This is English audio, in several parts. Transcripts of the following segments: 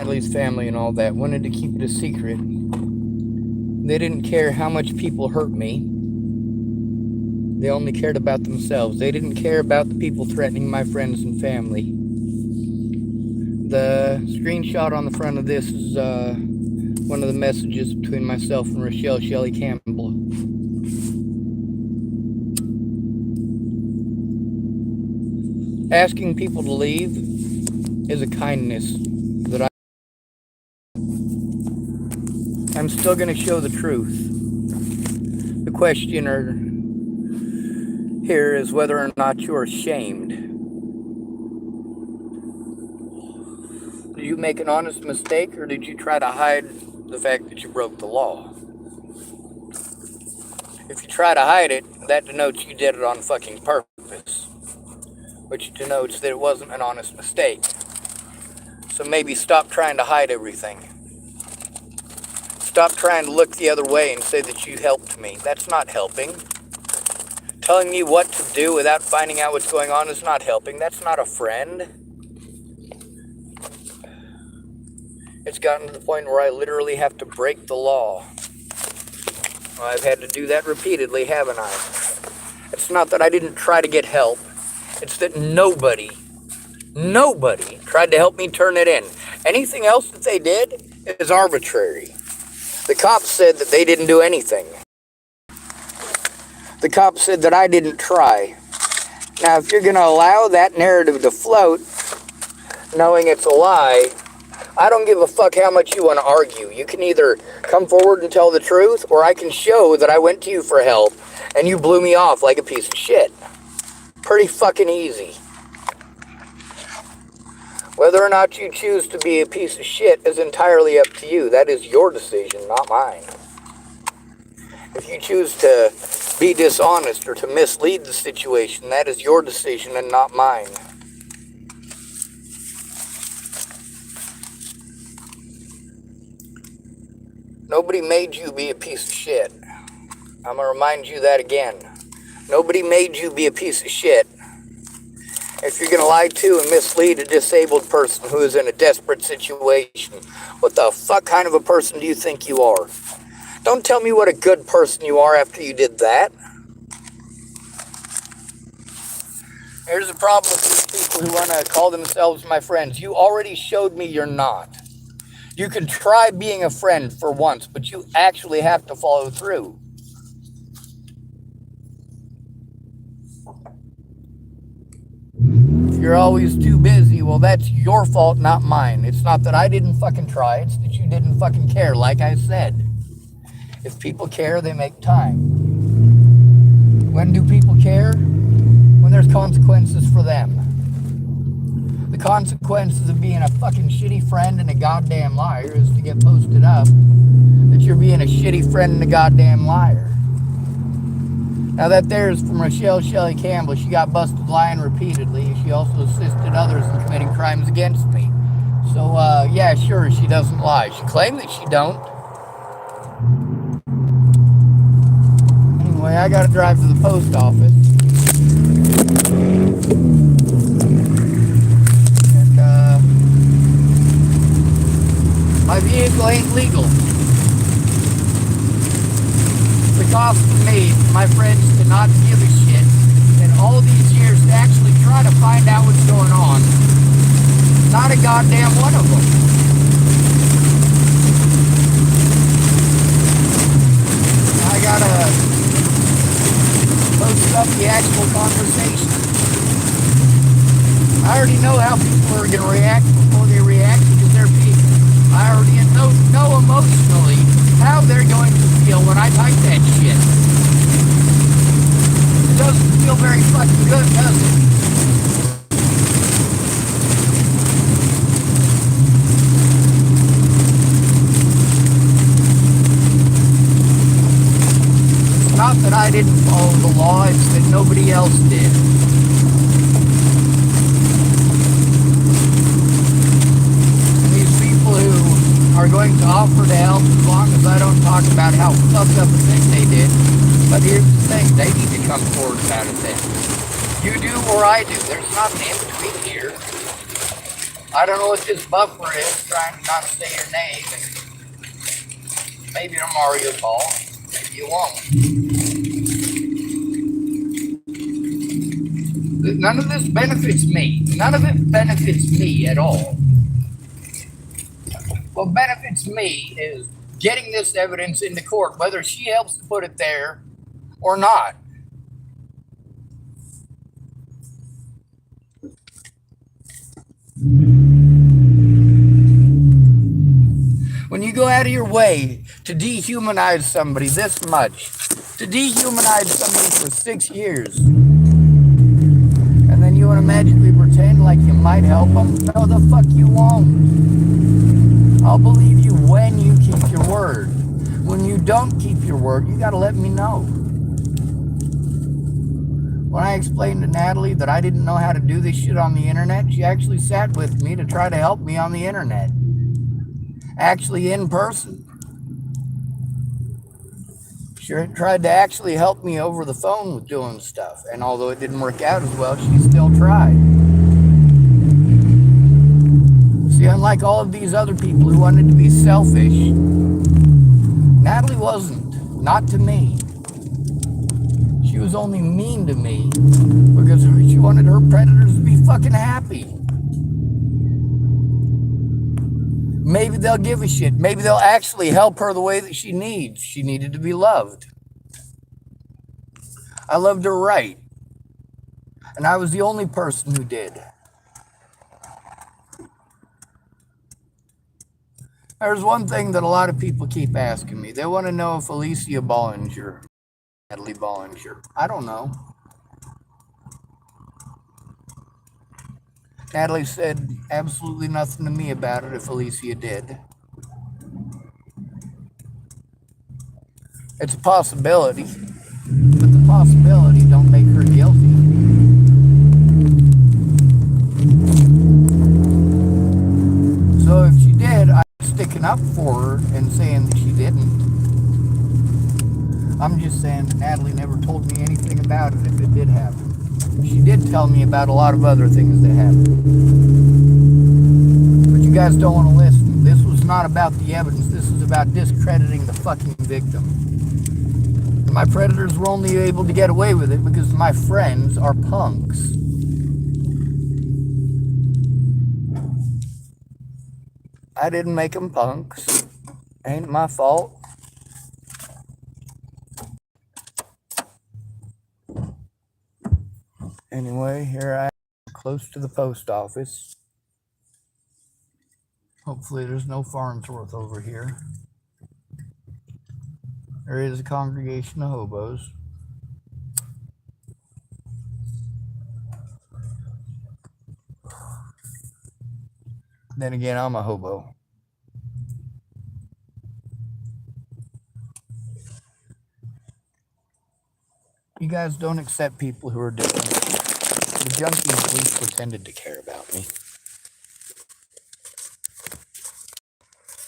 Natalie family and all that wanted to keep it a secret. They didn't care how much people hurt me. They only cared about themselves. They didn't care about the people threatening my friends and family. The screenshot on the front of this is one of the messages between myself and Rochelle Shelley Campbell. Asking people to leave is a kindness that I'm still going to show the truth. The questioner here is whether or not you're ashamed. Did you make an honest mistake, or did you try to hide the fact that you broke the law? If you try to hide it, that denotes you did it on fucking purpose, which denotes that it wasn't an honest mistake. So maybe stop trying to hide everything. Stop trying to look the other way and say that you helped me. That's not helping. Telling me what to do without finding out what's going on is not helping. That's not a friend. It's gotten to the point where I literally have to break the law. Well, I've had to do that repeatedly, haven't I? It's not that I didn't try to get help. It's that nobody tried to help me turn it in. Anything else that they did is arbitrary. The cops said that they didn't do anything. The cops said that I didn't try. Now, if you're going to allow that narrative to float, knowing it's a lie, I don't give a fuck how much you want to argue. You can either come forward and tell the truth, or I can show that I went to you for help, and you blew me off like a piece of shit. Pretty fucking easy. Whether or not you choose to be a piece of shit is entirely up to you. That is your decision, not mine. If you choose to be dishonest or to mislead the situation, that is your decision and not mine. Nobody made you be a piece of shit. I'm going to remind you that again. Nobody made you be a piece of shit. If you're going to lie to and mislead a disabled person who is in a desperate situation, what the fuck kind of a person do you think you are? Don't tell me what a good person you are after you did that. Here's the problem with these people who want to call themselves my friends. You already showed me you're not. You can try being a friend for once, but you actually have to follow through. If you're always too busy, well, that's your fault, not mine. It's not that I didn't fucking try, it's that you didn't fucking care, like I said. If people care, they make time. When do people care? When there's consequences for them. The consequences of being a fucking shitty friend and a goddamn liar is to get posted up that you're being a shitty friend and a goddamn liar. Now that there's from Rochelle Shelley Campbell. She got busted lying repeatedly. She also assisted others in committing crimes against me. So, yeah, sure, she doesn't lie. She claimed that she don't. Anyway, I gotta drive to the post office. And, my vehicle ain't legal. The cost of me, my friends, to not give a shit in all these years to actually try to find out what's going on. Not a goddamn one of them. I gotta post up the actual conversation. I already know how people are gonna react before they react because they're people. I already know emotionally how they're going to feel when I type that shit. It doesn't feel very fucking good, does it? It's not that I didn't follow the law, it's that nobody else did. Are going to offer to help as long as I don't talk about how fucked up a thing they did. But here's the thing, they need to come forward about it then. You do or I do. There's not an in-between here. I don't know what this buffer is, trying to not say your name. And maybe you're Mario Ball. Maybe you won't. None of this benefits me. None of it benefits me at all. What benefits me is getting this evidence into court, whether she helps to put it there or not. When you go out of your way to dehumanize somebody this much, to dehumanize somebody for 6 years, and then you want to magically pretend like you might help them? No, the fuck you won't. I'll believe you when you keep your word. When you don't keep your word, you gotta let me know. When I explained to Natalie that I didn't know how to do this shit on the internet, she actually sat with me to try to help me on the internet. Actually in person. She tried to actually help me over the phone with doing stuff. And although it didn't work out as well, she still tried. See, unlike all of these other people who wanted to be selfish, Natalie wasn't. Not to me. She was only mean to me because she wanted her predators to be fucking happy. Maybe they'll give a shit. Maybe they'll actually help her the way that she needs. She needed to be loved. I loved her right. And I was the only person who did. There's one thing that a lot of people keep asking me. They want to know if Alicia Bollinger, Natalie Bollinger. I don't know. Natalie said absolutely nothing to me about it if Alicia did. It's a possibility, but the possibility don't make her guilty. So if she did, I'm sticking up for her and saying that she didn't. I'm just saying that Natalie never told me anything about it if it did happen. She did tell me about a lot of other things that happened. But you guys don't want to listen. This was not about the evidence. This is about discrediting the fucking victim. And my predators were only able to get away with it because my friends are punks. I didn't make them punks. Ain't my fault. Anyway, here I am, close to the post office. Hopefully there's no Farnsworth over here. There is a congregation of hobos. Then again, I'm a hobo. You guys don't accept people who are different. The junkies at least pretended to care about me.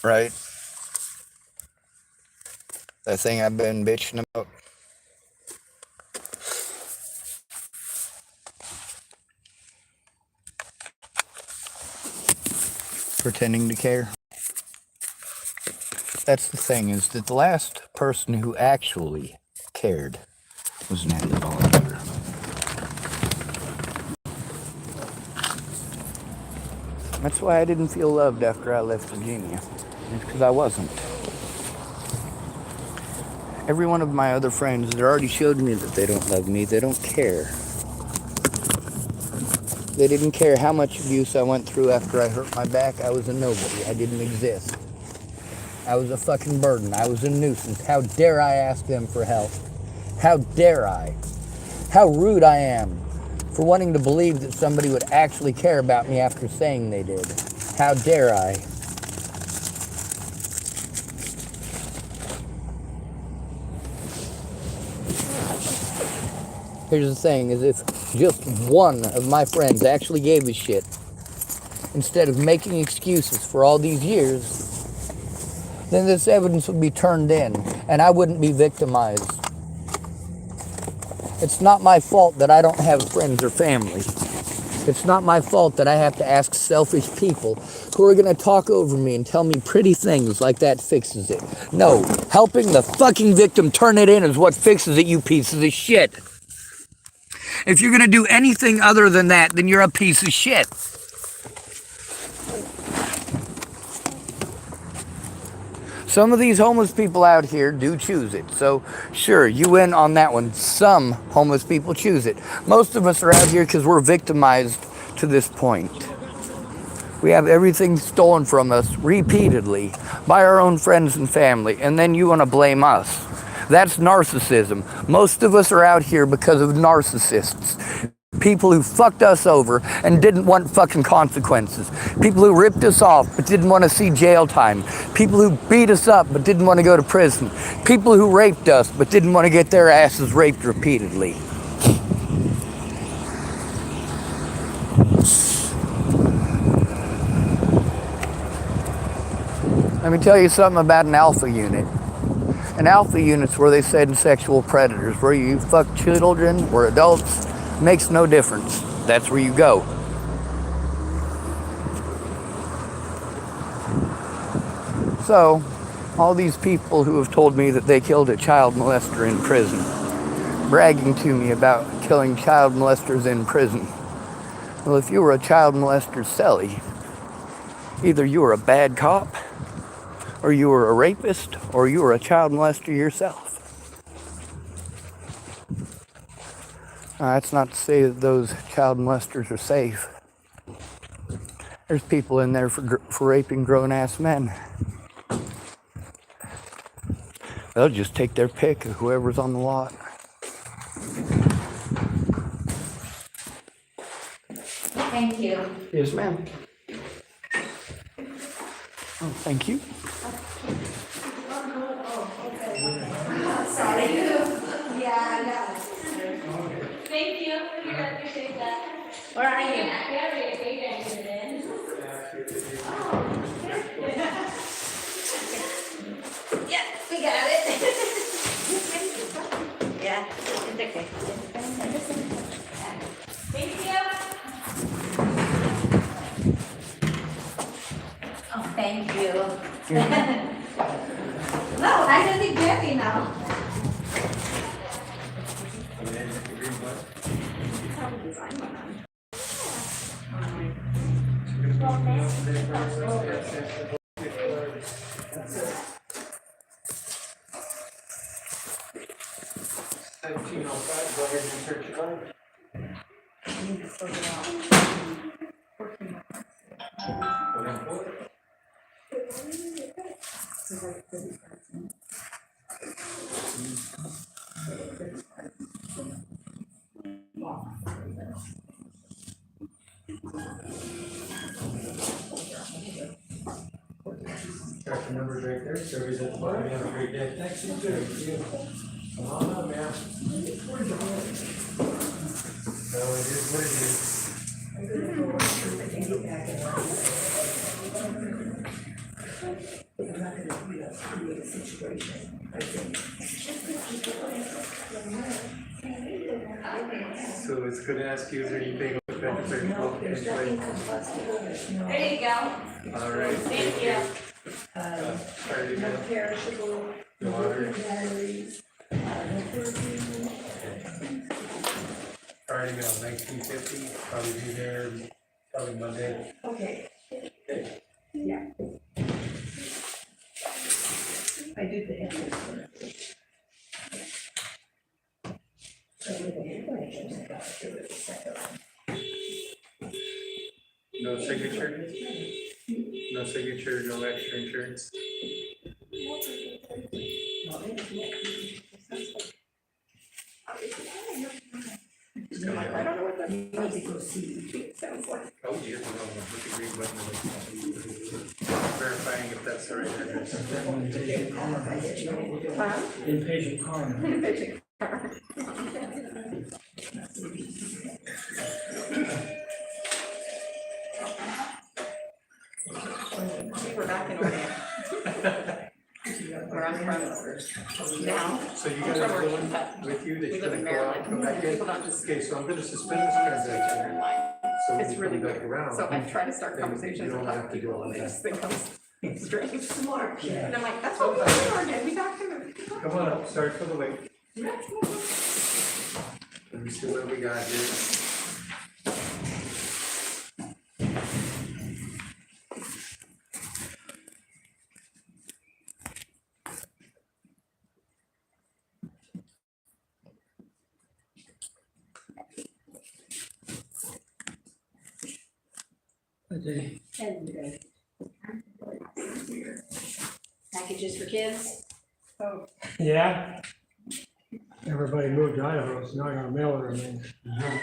Right? That thing I've been bitching about. Pretending to care. That's the thing, is that the last person who actually cared was Natalie Bollinger. That's why I didn't feel loved after I left Virginia. It's because I wasn't. Every one of my other friends that already showed me that they don't love me, they don't care. They didn't care how much abuse I went through after I hurt my back. I was a nobody. I didn't exist. I was a fucking burden. I was a nuisance. How dare I ask them for help? How dare I? How rude I am for wanting to believe that somebody would actually care about me after saying they did. How dare I? Here's the thing, is if just one of my friends actually gave a shit, instead of making excuses for all these years, then this evidence would be turned in, and I wouldn't be victimized. It's not my fault that I don't have friends or family. It's not my fault that I have to ask selfish people who are going to talk over me and tell me pretty things like that fixes it. No, helping the fucking victim turn it in is what fixes it, you pieces of shit. If you're going to do anything other than that, then you're a piece of shit. Some of these homeless people out here do choose it. So, sure, you win on that one. Some homeless people choose it. Most of us are out here because we're victimized to this point. We have everything stolen from us repeatedly by our own friends and family, and then you want to blame us. That's narcissism. Most of us are out here because of narcissists. People who fucked us over and didn't want fucking consequences. People who ripped us off but didn't want to see jail time. People who beat us up but didn't want to go to prison. People who raped us but didn't want to get their asses raped repeatedly. Let me tell you something about an alpha unit. An alpha unit's where they send sexual predators, where you fuck children or adults. Makes no difference. That's where you go. So, all these people who have told me that they killed a child molester in prison, bragging to me about killing child molesters in prison. Well, if you were a child molester's cellie, either you were a bad cop, or you were a rapist, or you were a child molester yourself. That's not to say that those child molesters are safe. There's people in there for raping grown-ass men. They'll just take their pick of whoever's on the lot. Thank you. Yes, ma'am. Oh, thank you. Sorry. Yeah, I know. Thank you. We appreciate that. Where are you? Yeah, we got it. Yeah, it's okay. Thank you. Oh, thank you. No, I don't think Gabby now. Got the numbers right there, Service at the bottom, have a great day. Thanks, you too. Come on up, man. So it is what it is. So it's gonna ask you, is there anything with that very well? There you go. All right. Thank you. Sorry to go. Perishable, The water. batteries, Already go, 1950, probably be there, probably Monday. okay. Yeah. I did the entrance one. So with the information, I got to do it the second one. No signature? No signature, no extra insurance? I don't know what that music will see, it sounds like. Oh, you have to know, with the green button. Verifying if that's the right address. Inpatient coroner. We're back in Orlando. Where I'm from now. So you guys are going with you, that We you're live gonna in go out, Maryland. come back in? People don't just. Okay, so I'm gonna suspend this transaction. So So when It's you really come back weird. around, So I try to start then conversations you with don't other have to do people, all and they that. just think I'm strange. Smart kid. And I'm like, that's what we do in Oregon, we talk to Come on up, sorry for the wait. them. Let me see what we got here. Okay. Packages for kids? Yeah. Everybody moved to Idaho, so now I gotta mail it in. I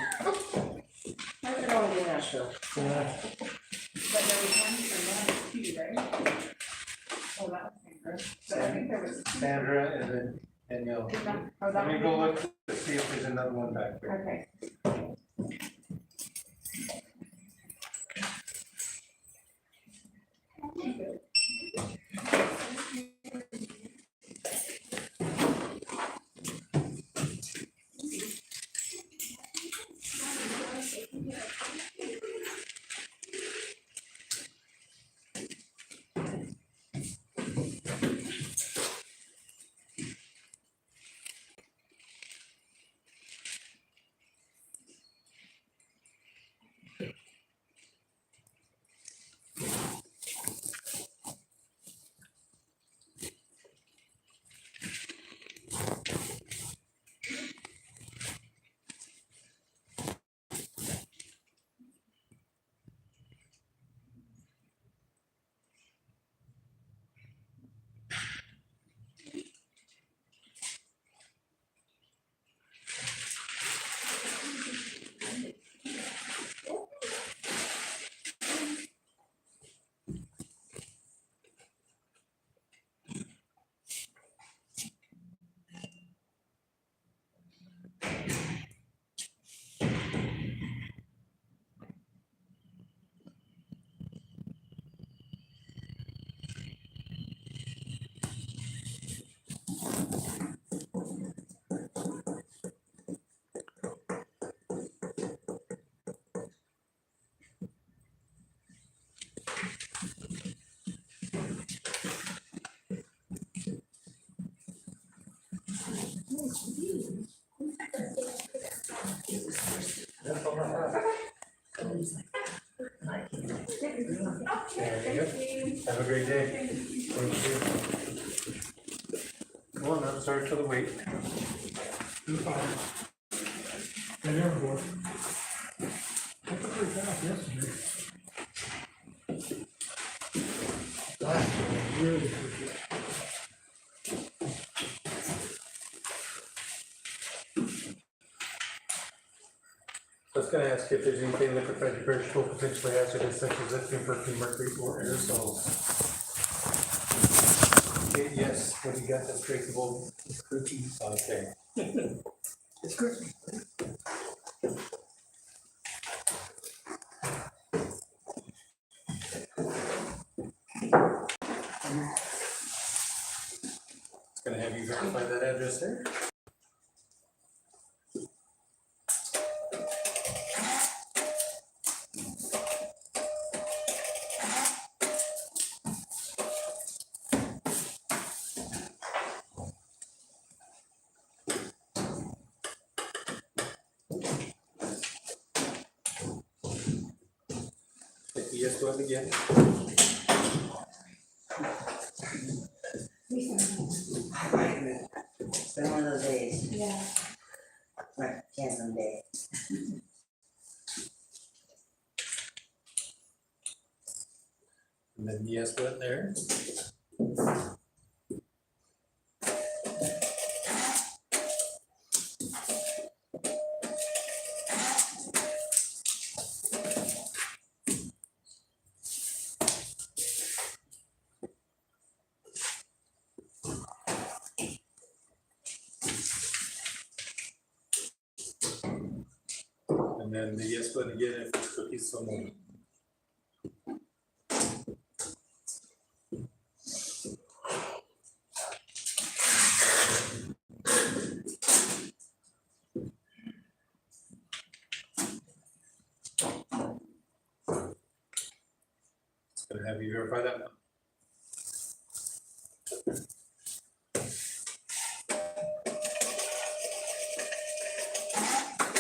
don't know in Nashville. Yeah. But there was one for them too, right? Oh, that was Sandra. But I think there was. Sandra and then Danielle. Is that- oh, that Let me one? go look to see if there's another one back there. Okay. There you go. Have a great day. Thank you. Come on up, sorry for the wait. You're fine. And there we go. I took pretty fast yesterday. Really quick. I was gonna ask if there's anything liquefied or perishable potentially hazardous such as lithium, mercury, mercury, or aerosols. Okay, yes, what do you got that's breakable? Cookies. Okay. It's good. It's gonna have you verify that address there. Hit the yes button again. It's been one of those days, Yeah. like Cannon Day. And then the yes button there. And then the yes button again if it's cookies so moved. Gonna have you verify that?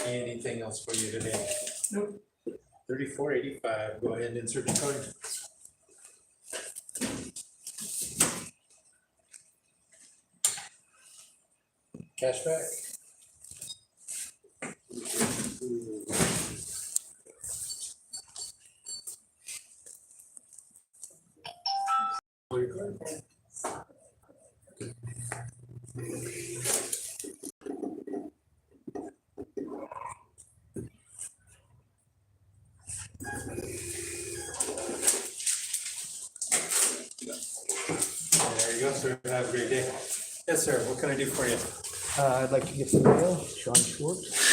Anything else for you today? Nope. 3485, go ahead and insert the code. Cashback. There you go, sir. Have a great day. Yes, sir. What can I do for you? I'd like to get some mail, Sean Schwartz.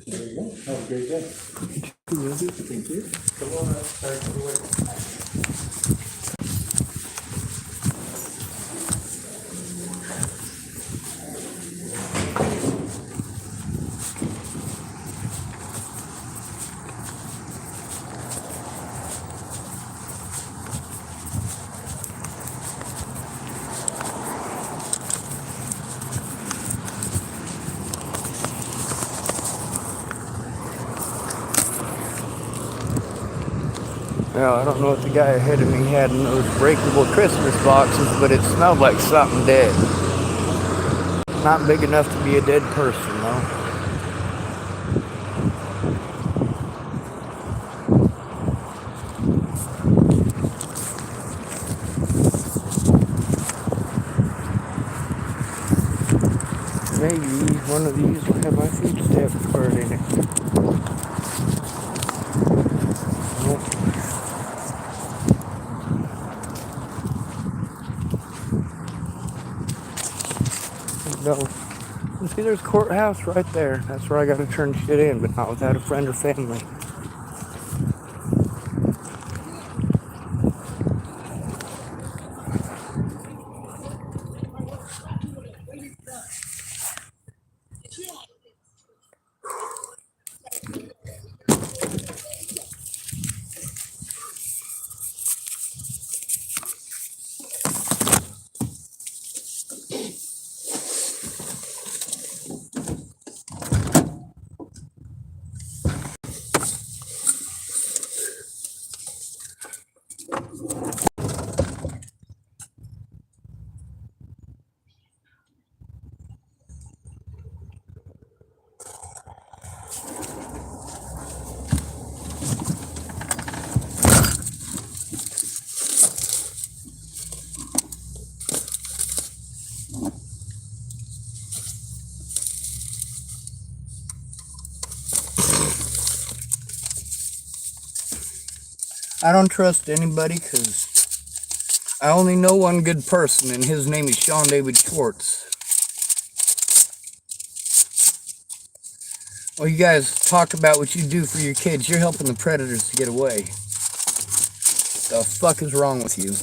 There you go. Have a great day. Thank you. Come on up. Sorry for the wait. Well, I don't know what the guy ahead of me had in those breakable Christmas boxes, but it smelled like something dead. Not big enough to be a dead person, though. Maybe one of these will have my footstep card in it. Nope. No. See, there's a courthouse right there. That's where I gotta turn shit in, but not without a friend or family. I don't trust anybody because I only know one good person, and his name is Sean David Schwartz. Well, you guys talk about what you do for your kids. You're helping the predators to get away. The fuck is wrong with you?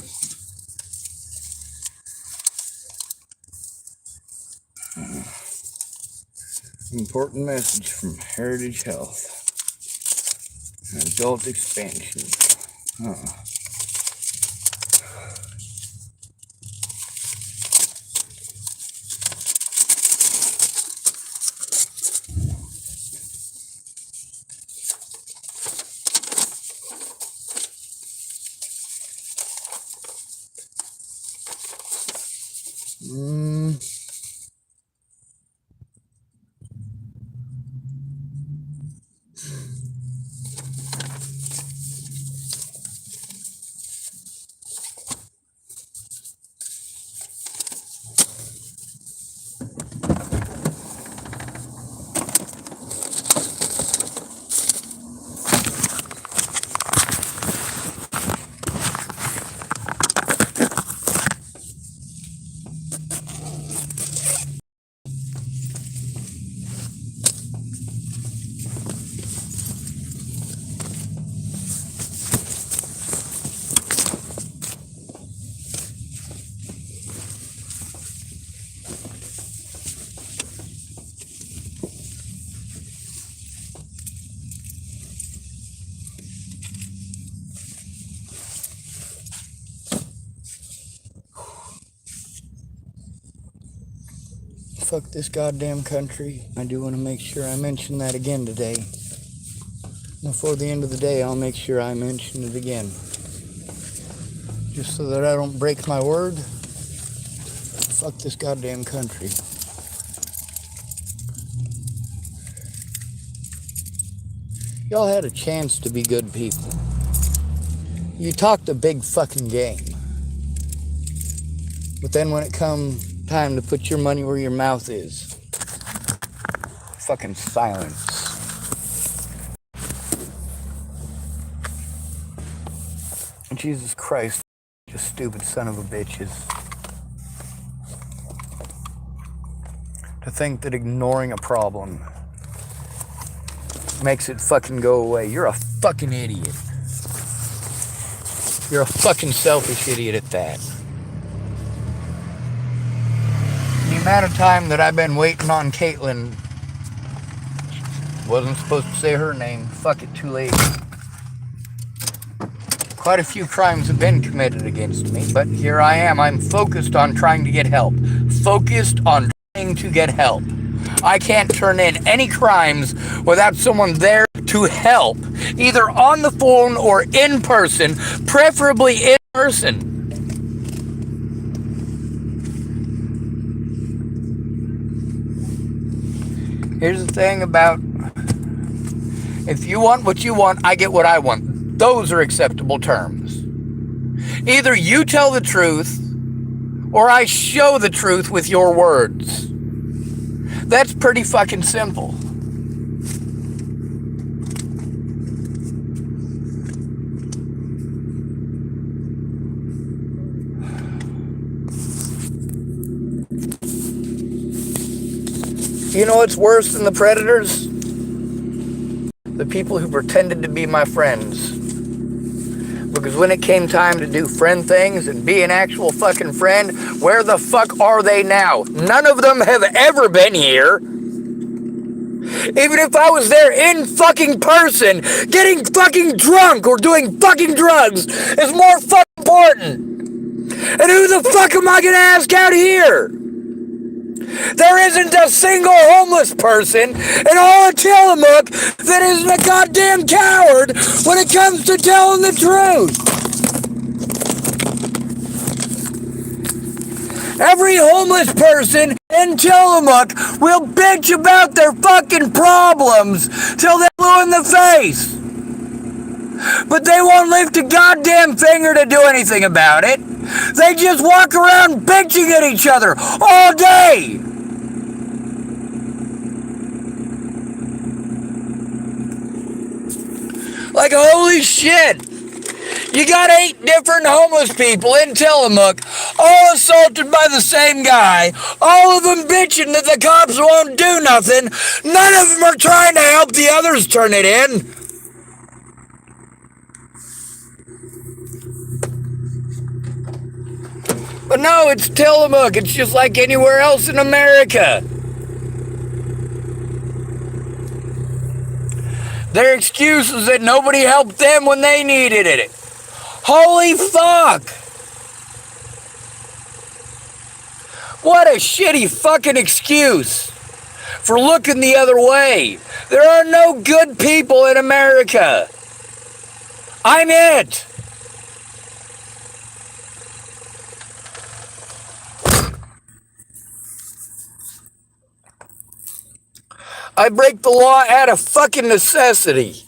Important message from Heritage Health. Adult expansion. fuck this goddamn country. I do want to make sure I mention that again today. Before the end of the day, I'll make sure I mention it again. Just so that I don't break my word. Fuck this goddamn country. Y'all had a chance to be good people. You talked a big fucking game. But then when it come time to put your money where your mouth is, fucking silence. Jesus Christ, you stupid son of a bitches. To think that ignoring a problem makes it fucking go away. You're a fucking idiot. You're a fucking selfish idiot at that. The amount of time that I've been waiting on Caitlin, wasn't supposed to say her name, fuck it, too late. Quite a few crimes have been committed against me, but here I am. I'm focused on trying to get help. Focused on trying to get help. I can't turn in any crimes without someone there to help, either on the phone or in person, preferably in person. Here's the thing about, if you want what you want, I get what I want. Those are acceptable terms. Either you tell the truth, or I show the truth with your words. That's pretty fucking simple. You know what's worse than the predators? The people who pretended to be my friends. Because when it came time to do friend things and be an actual fucking friend, where the fuck are they now? None of them have ever been here. Even if I was there in fucking person, getting fucking drunk or doing fucking drugs is more fucking important. And who the fuck am I gonna ask out here? There isn't a single homeless person in all of Tillamook that isn't a goddamn coward when it comes to telling the truth. Every homeless person in Tillamook will bitch about their fucking problems till they're blue in the face. But they won't lift a goddamn finger to do anything about it. They just walk around bitching at each other all day. Like, holy shit. You got 8 different homeless people in Tillamook, all assaulted by the same guy, all of them bitching that the cops won't do nothing. None of them are trying to help the others turn it in. But no, it's Tillamook. It's just like anywhere else in America. Their excuse is that nobody helped them when they needed it. Holy fuck! What a shitty fucking excuse for looking the other way. There are no good people in America. I'm it. I break the law out of fucking necessity.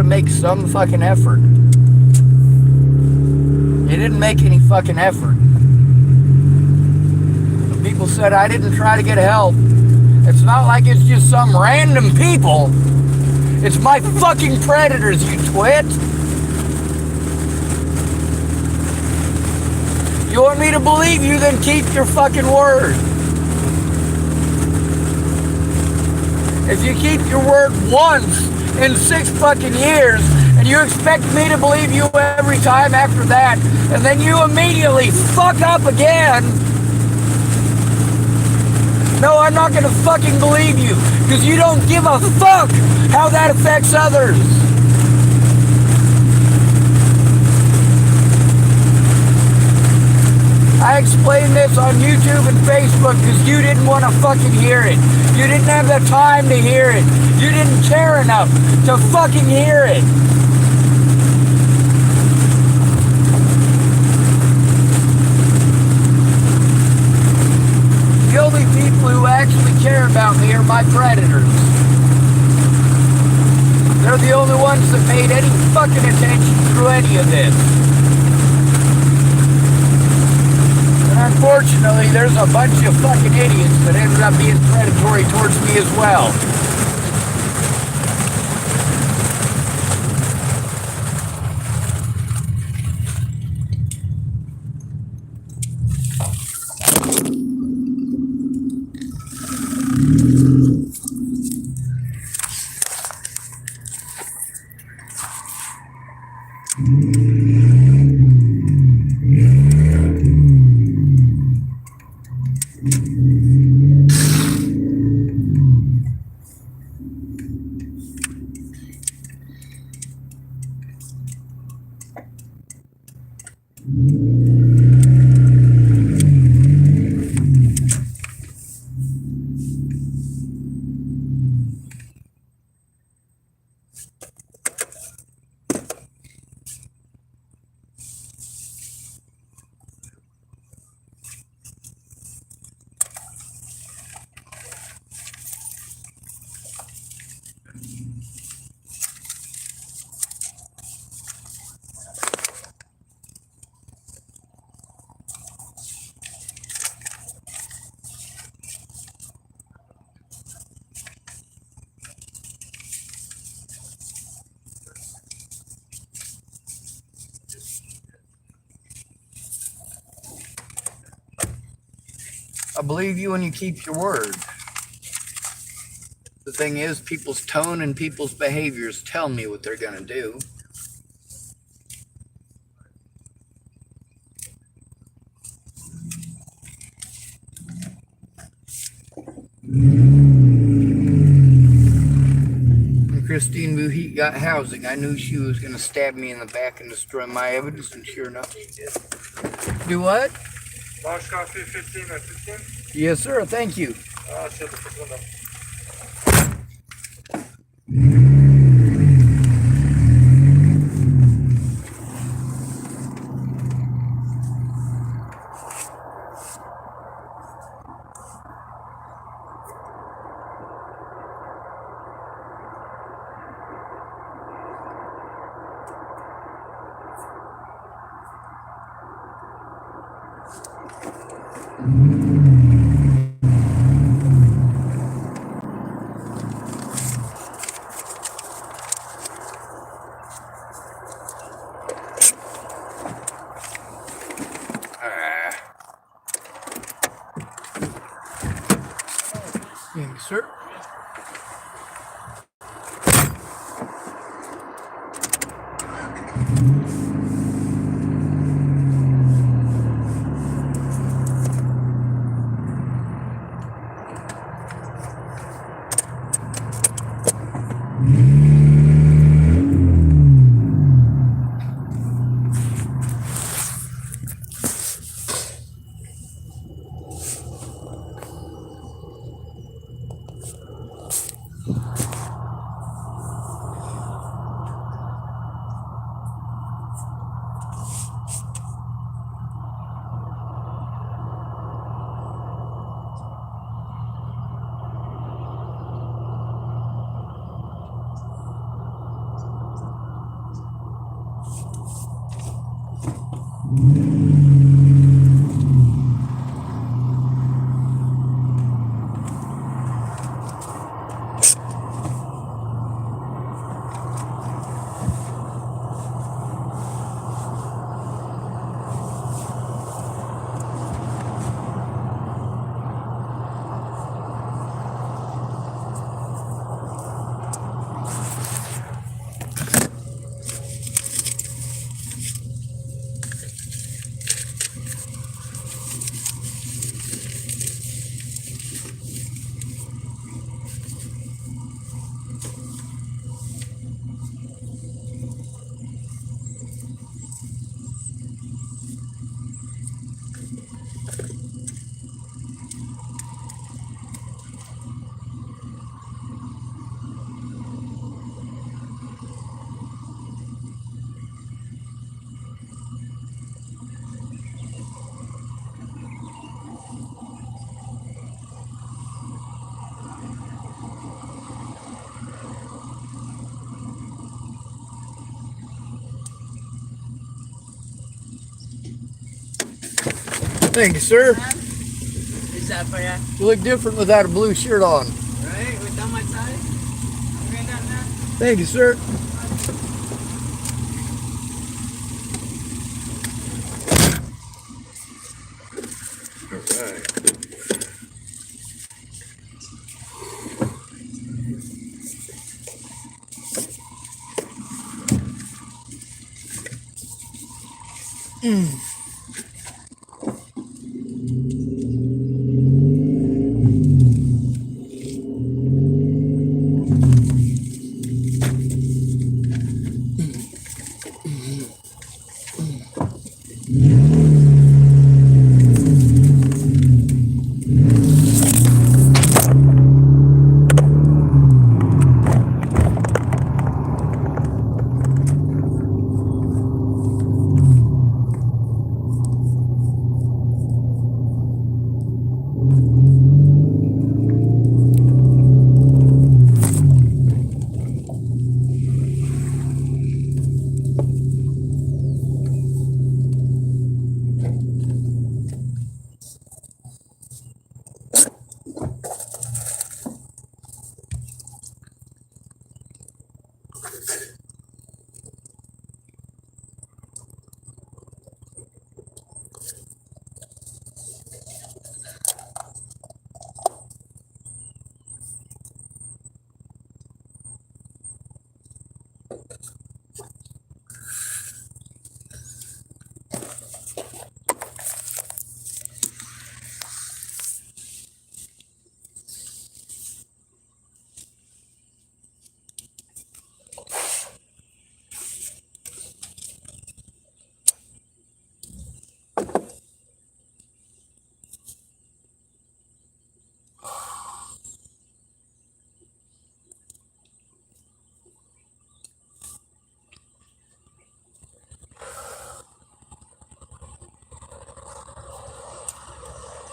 Make some fucking effort. You didn't make any fucking effort. People said I didn't try to get help. It's not like it's just some random people. It's my fucking predators, you twit. You want me to believe you, then keep your fucking word. If you keep your word once in 6 fucking years, and you expect me to believe you every time after that, and then you immediately fuck up again, no, I'm not gonna fucking believe you, because you don't give a fuck how that affects others. I explained this on YouTube and Facebook because you didn't want to fucking hear it. You didn't have the time to hear it. You didn't care enough to fucking hear it. The only people who actually care about me are my predators. They're the only ones that paid any fucking attention through any of this. And unfortunately, there's a bunch of fucking idiots that ended up being predatory towards me as well. I believe you when you keep your word. The thing is, people's tone and people's behaviors tell me what they're gonna do. When Christine Buhit got housing, I knew she was gonna stab me in the back and destroy my evidence, and sure enough, she did. Do what? Large coffee, 15 or 15? Yes, sir. Thank you. Shut the first one up. Yes, sir. Thank you, sir. Is that for ya? You look different without a blue shirt on. Right? Without my tie? Okay, now. Thank you, sir.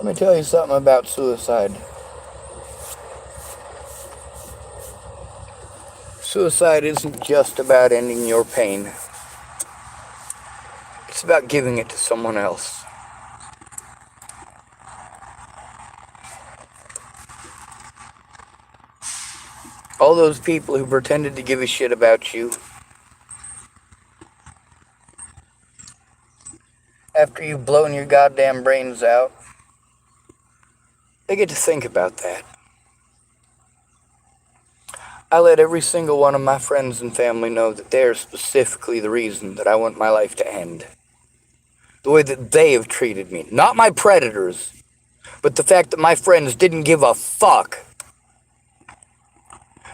Let me tell you something about suicide. Suicide isn't just about ending your pain. It's about giving it to someone else. All those people who pretended to give a shit about you after you've blown your goddamn brains out, they get to think about that. I let every single one of my friends and family know that they're specifically the reason that I want my life to end. The way that they have treated me. Not my predators, but the fact that my friends didn't give a fuck.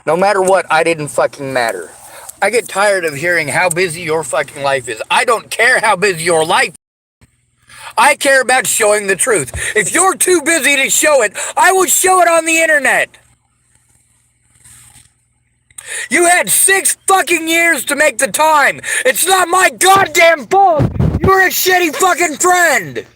No matter what, I didn't fucking matter. I get tired of hearing how busy your fucking life is. I don't care how busy your life is. I care about showing the truth. If you're too busy to show it, I will show it on the internet. You had 6 fucking years to make the time. It's not my goddamn fault. You're a shitty fucking friend.